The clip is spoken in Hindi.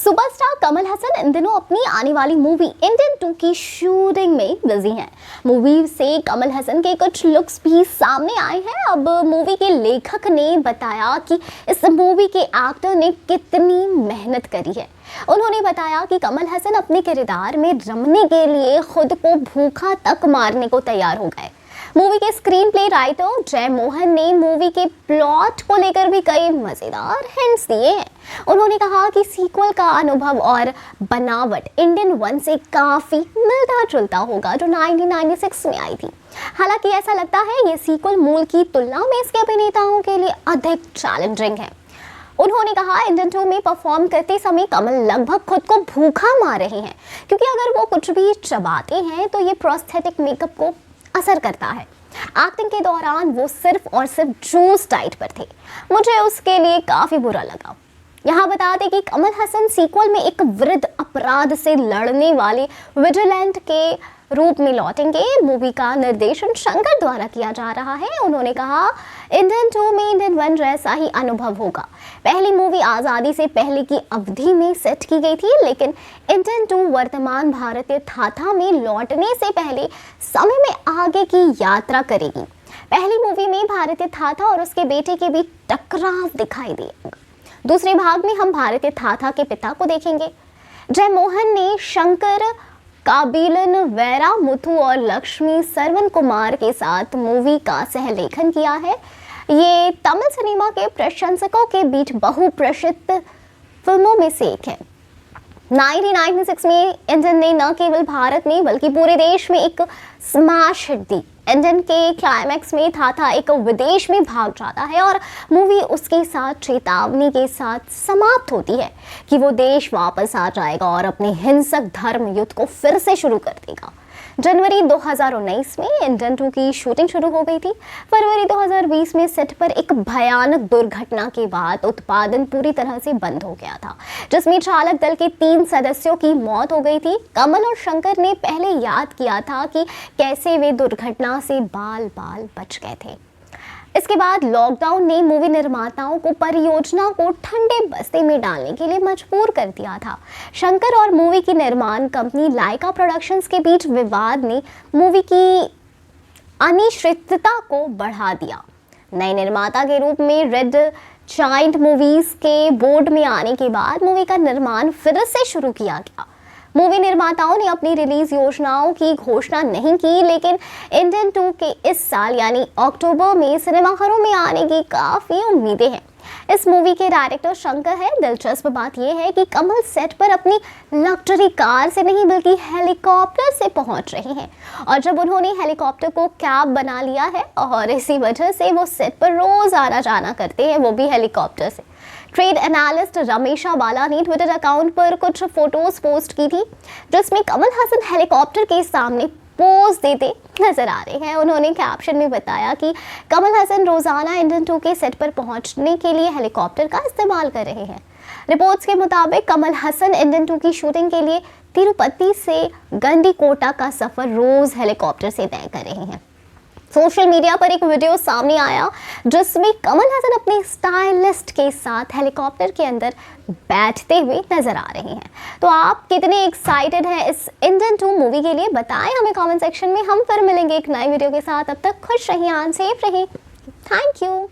सुपरस्टार कमल हसन इन दिनों अपनी आने वाली मूवी इंडियन 2 की शूटिंग में बिजी हैं। मूवी से कमल हसन के कुछ लुक्स भी सामने आए हैं। अब मूवी के लेखक ने बताया कि इस मूवी के एक्टर ने कितनी मेहनत करी है। उन्होंने बताया कि कमल हसन अपने किरदार में रमने के लिए खुद को भूखा तक मारने को तैयार हो गए। मूवी के स्क्रीन प्ले राइटर जय मोहन ने मूवी के प्लॉट को लेकर भी कई मजेदार हिंट्स दिए हैं। उन्होंने कहा कि सीक्वल का अनुभव और बनावट इंडियन 1 से काफी मिलता जुलता होगा, जो 1996 में आई थी। हालांकि ऐसा लगता है ये सीक्वल मूल की तुलना में इसके अभिनेताओं के लिए अधिक चैलेंजिंग है। उन्होंने कहा इंडियन 2 में परफॉर्म करते समय कमल लगभग खुद को भूखा मार रहे हैं, क्योंकि अगर वो कुछ भी चबाते हैं तो ये प्रोस्थेटिक मेकअप को असर करता है। एक्टिंग के दौरान वो सिर्फ और सिर्फ जूस डाइट पर थे। मुझे उसके लिए काफी बुरा लगा। यहाँ बता दें कि कमल हसन सीक्वल में एक वृद्ध अपराध से लड़ने वाले विजिलेंट के रूप में लौटेंगे। मूवी का निर्देशन शंकर द्वारा किया जा रहा है। उन्होंने कहा इंडियन 2 में इंडियन 1 जैसा ही अनुभव होगा। पहली मूवी आज़ादी से पहले की अवधि में सेट की गई थी, लेकिन इंडियन 2 वर्तमान भारतीय थाथा में लौटने से पहले समय में आगे की यात्रा करेगी। पहली मूवी में भारतीय थाथा और उसके बेटे के बीच टकराव दिखाई देगा। दूसरे भाग में हम भारतीय थाथा के पिता को देखेंगे। जय मोहन ने शंकर काबिलन वैरा मुथु और लक्ष्मी सरवन कुमार के साथ मूवी का सहलेखन किया है। ये तमिल सिनेमा के प्रशंसकों के बीच बहुप्रसिद्ध फिल्मों में से एक है। 1996 में इंडियन ने न केवल भारत में बल्कि पूरे देश में एक स्मैश हिट दी। इंडियन के क्लाइमैक्स में थाथा एक विदेश में भाग जाता है और मूवी उसके साथ चेतावनी के साथ समाप्त होती है कि वो देश वापस आ जाएगा और अपने हिंसक धर्म युद्ध को फिर से शुरू कर देगा। जनवरी 2019 में इंडियन 2 की शूटिंग शुरू हो गई थी। फरवरी 2020 में सेट पर एक भयानक दुर्घटना के बाद उत्पादन पूरी तरह से बंद हो गया था, जिसमें चालक दल के 3 सदस्यों की मौत हो गई थी। कमल और शंकर ने पहले याद किया था कि कैसे वे दुर्घटना से बाल बाल बच गए थे। इसके बाद लॉकडाउन ने मूवी निर्माताओं को परियोजना को ठंडे बस्ते में डालने के लिए मजबूर कर दिया था। शंकर और मूवी की निर्माण कंपनी लाइका प्रोडक्शंस के बीच विवाद ने मूवी की अनिश्चितता को बढ़ा दिया। नए निर्माता के रूप में रेड जायंट मूवीज के बोर्ड में आने के बाद मूवी का निर्माण फिर से शुरू किया गया। मूवी निर्माताओं ने अपनी रिलीज योजनाओं की घोषणा नहीं की, लेकिन इंडियन 2 के इस साल यानी अक्टूबर में सिनेमाघरों में आने की काफ़ी उम्मीदें हैं। इस मूवी के डायरेक्टर शंकर है। दिलचस्प बात यह है कि कमल सेट पर अपनी लग्जरी कार से नहीं बल्कि हेलीकॉप्टर से पहुंच रहे हैं, और जब उन्होंने हेलीकॉप्टर को कैब बना लिया है और इसी वजह से वो सेट पर रोज आना जाना करते हैं, वो भी हेलीकॉप्टर से। ट्रेड एनालिस्ट रमेशा बाला ने ट्विटर अकाउंट पर कुछ फोटोज पोस्ट की थी, जिसमें कमल हसन हेलीकॉप्टर के सामने पोज देते नजर आ रहे हैं। उन्होंने कैप्शन में बताया कि कमल हसन रोजाना इंडियन 2 के सेट पर पहुंचने के लिए हेलीकॉप्टर का इस्तेमाल कर रहे हैं। रिपोर्ट्स के मुताबिक कमल हसन इंडियन 2 की शूटिंग के लिए तिरुपति से गंडीकोटा का सफर रोज हेलीकॉप्टर से तय कर रहे हैं। सोशल मीडिया पर एक वीडियो सामने आया जिसमें कमल हसन अपने स्टाइलिस्ट के साथ हेलीकॉप्टर के अंदर बैठते हुए नजर आ रहे हैं। तो आप कितने एक्साइटेड हैं इस इंडियन 2 मूवी के लिए, बताएं हमें कमेंट सेक्शन में। हम फिर मिलेंगे एक नई वीडियो के साथ। अब तक खुश रहिए, सेफ रहिए। Thank you.